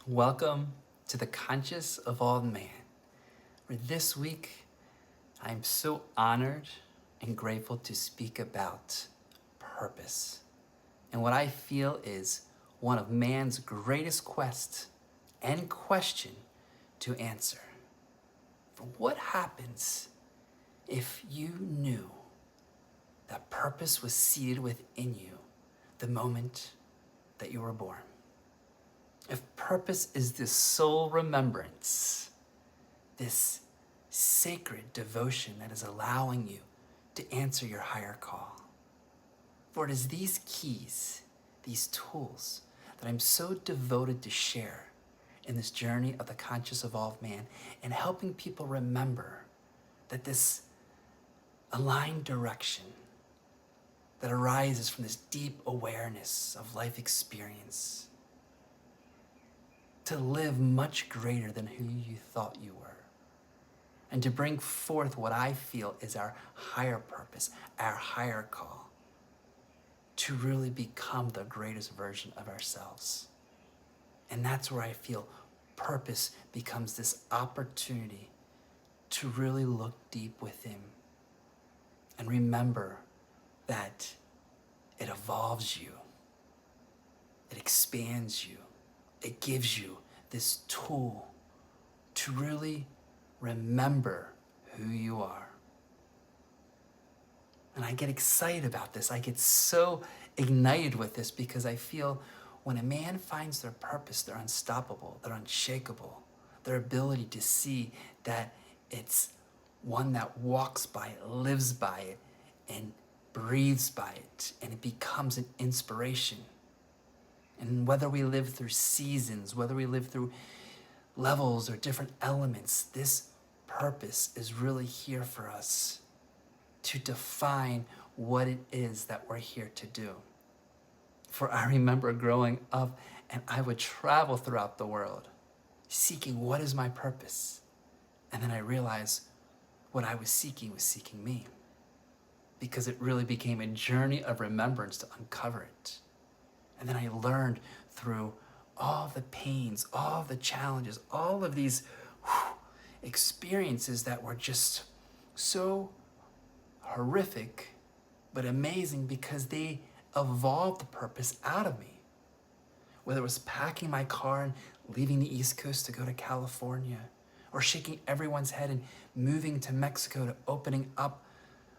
Welcome to the Conscious Evolved Man, where this week I'm so honored and grateful to speak about purpose and what I feel is one of man's greatest quest and question to answer. For what happens if you knew that purpose was seated within you the moment that you were born? If purpose is this soul remembrance, this sacred devotion that is allowing you to answer your higher call. For it is these keys, these tools, that I'm so devoted to share in this journey of the conscious evolved man and helping people remember that this aligned direction that arises from this deep awareness of life experience to live much greater than who you thought you were, and to bring forth what I feel is our higher purpose, our higher call, to really become the greatest version of ourselves. And that's where I feel purpose becomes this opportunity to really look deep within and remember that it evolves you, it expands you, it gives you this tool to really remember who you are. And I get excited about this. I get so ignited with this because I feel when a man finds their purpose, they're unstoppable, they're unshakable. Their ability to see that it's one that walks by it, lives by it, and breathes by it, and it becomes an inspiration. And whether we live through seasons, whether we live through levels or different elements, this purpose is really here for us to define what it is that we're here to do. For I remember growing up and I would travel throughout the world seeking what is my purpose. And then I realized what I was seeking me, because it really became a journey of remembrance to uncover it. And then I learned through all the pains, all the challenges, all of these experiences that were just so horrific, but amazing because they evolved the purpose out of me. Whether it was packing my car and leaving the East Coast to go to California, or shaking everyone's head and moving to Mexico to opening up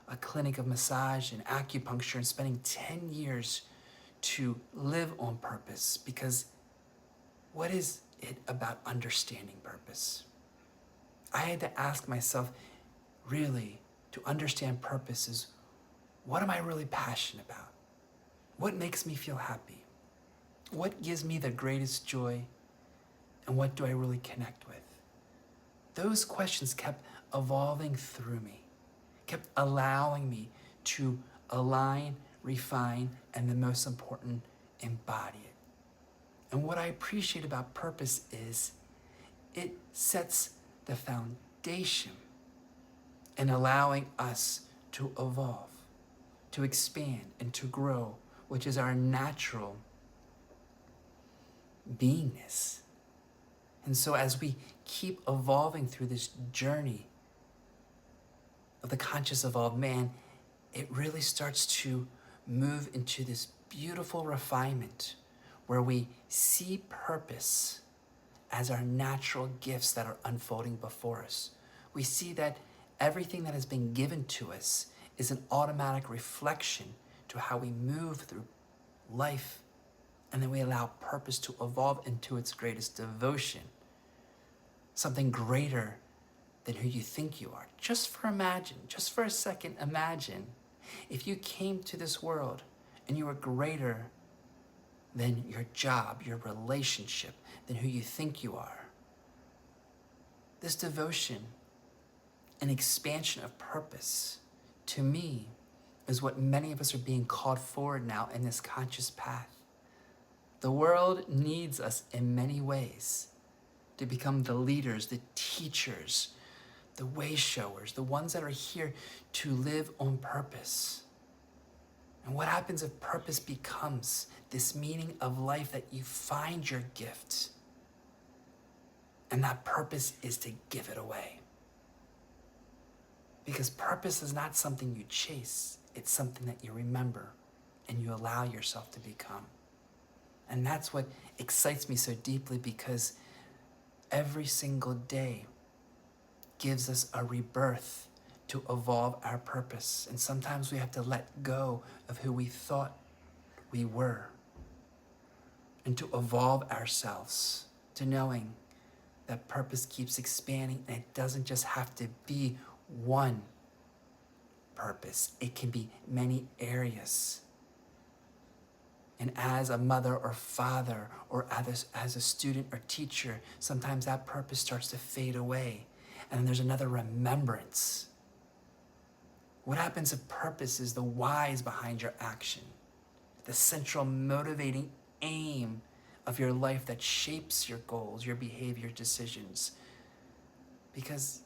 a clinic of massage and acupuncture and spending 10 years to live on purpose. Because what is it about understanding purpose? I had to ask myself, really, to understand purpose is, what am I really passionate about? What makes me feel happy? What gives me the greatest joy? And what do I really connect with? Those questions kept evolving through me, kept allowing me to align, refine, and the most important, embody it. And what I appreciate about purpose is it sets the foundation in allowing us to evolve, to expand, and to grow, which is our natural beingness. And so as we keep evolving through this journey of the conscious evolved man, it really starts to move into this beautiful refinement where we see purpose as our natural gifts that are unfolding before us. We see that everything that has been given to us is an automatic reflection to how we move through life, and then we allow purpose to evolve into its greatest devotion, something greater than who you think you are. Just for a second, imagine if you came to this world and you were greater than your job, your relationship, than who you think you are. This devotion and expansion of purpose, to me, is what many of us are being called forward now in this conscious path. The world needs us in many ways to become the leaders, the teachers, the way showers, the ones that are here to live on purpose. And what happens if purpose becomes this meaning of life that you find your gift? And that purpose is to give it away. Because purpose is not something you chase. It's something that you remember and you allow yourself to become. And that's what excites me so deeply, because every single day gives us a rebirth to evolve our purpose. And sometimes we have to let go of who we thought we were and to evolve ourselves to knowing that purpose keeps expanding, and it doesn't just have to be one purpose. It can be many areas. And as a mother or father, or as a student or teacher, sometimes that purpose starts to fade away. And then there's another remembrance. What happens if purpose is the whys behind your action, the central motivating aim of your life that shapes your goals, your behavior, decisions? Because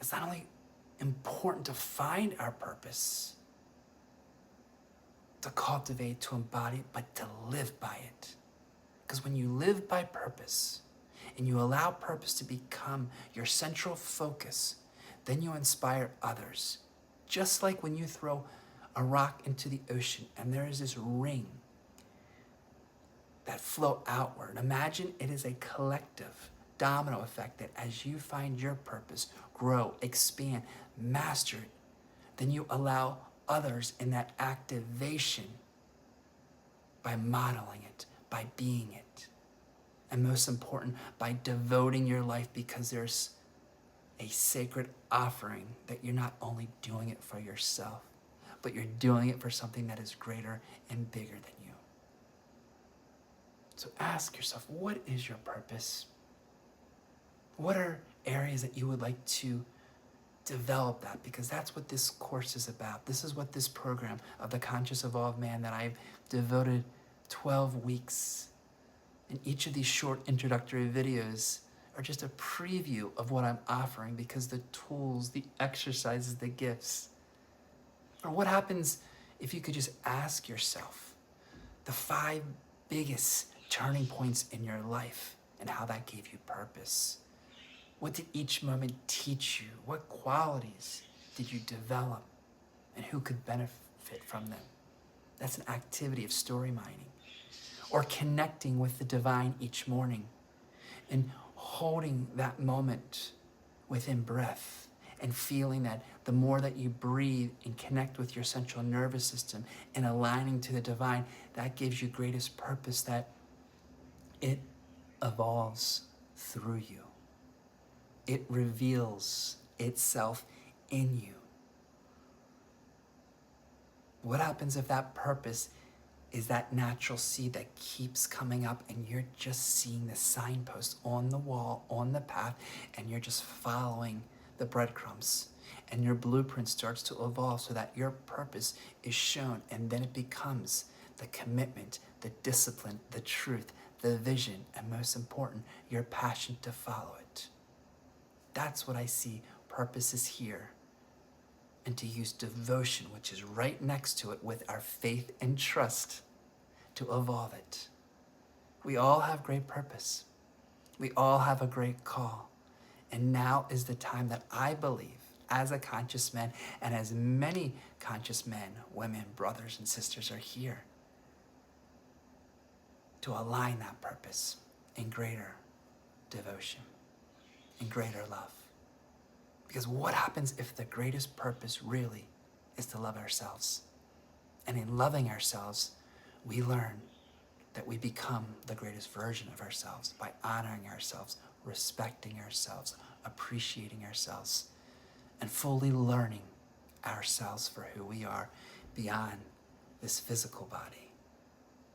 it's not only important to find our purpose, to cultivate, to embody it, but to live by it. Because when you live by purpose and you allow purpose to become your central focus, then you inspire others. Just like when you throw a rock into the ocean and there is this ring that flow outward. Imagine it is a collective domino effect that as you find your purpose, grow, expand, master it, then you allow others in that activation by modeling it, by being it. And most important, by devoting your life, because there's a sacred offering that you're not only doing it for yourself, but you're doing it for something that is greater and bigger than you. So ask yourself, what is your purpose? What are areas that you would like to develop that? Because that's what this course is about. This is what this program of the Conscious Evolved Man that I've devoted 12 weeks. And each of these short introductory videos are just a preview of what I'm offering, because the tools, the exercises, the gifts. Or what happens if you could just ask yourself the 5 biggest turning points in your life and how that gave you purpose? What did each moment teach you? What qualities did you develop? And who could benefit from them? That's an activity of story mining. Or connecting with the divine each morning and holding that moment within breath and feeling that the more that you breathe and connect with your central nervous system and aligning to the divine, that gives you greatest purpose, that it evolves through you. It reveals itself in you. What happens if that purpose is that natural seed that keeps coming up and you're just seeing the signpost on the wall, on the path, and you're just following the breadcrumbs, and your blueprint starts to evolve so that your purpose is shown, and then it becomes the commitment, the discipline, the truth, the vision, and most important, your passion to follow it. That's what I see purpose is here. And to use devotion, which is right next to it, with our faith and trust to evolve it. We all have great purpose. We all have a great call. And now is the time that I believe, as a conscious man, and as many conscious men, women, brothers, and sisters are here, to align that purpose in greater devotion, in greater love. Because what happens if the greatest purpose really is to love ourselves? And in loving ourselves, we learn that we become the greatest version of ourselves by honoring ourselves, respecting ourselves, appreciating ourselves, and fully learning ourselves for who we are beyond this physical body,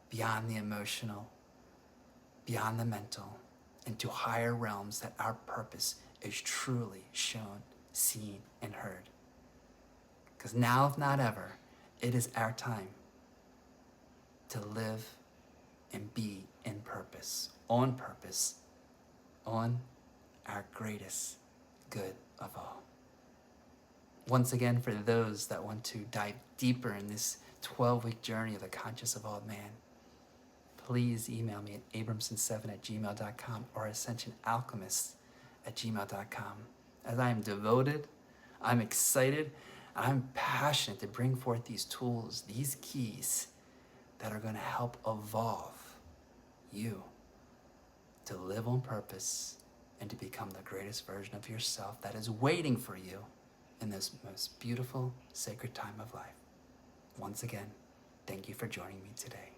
beyond the emotional, beyond the mental, into higher realms that our purpose is truly shown, seen, and heard. Because now, if not ever, it is our time to live and be in purpose, on our greatest good of all. Once again, for those that want to dive deeper in this 12-week journey of the Conscious Evolved Man, please email me at abramson7@gmail.com or ascensionalchemists@gmail.com. As I am devoted, I'm excited, I'm passionate to bring forth these tools, these keys that are going to help evolve you to live on purpose and to become the greatest version of yourself that is waiting for you in this most beautiful, sacred time of life. Once again, thank you for joining me today.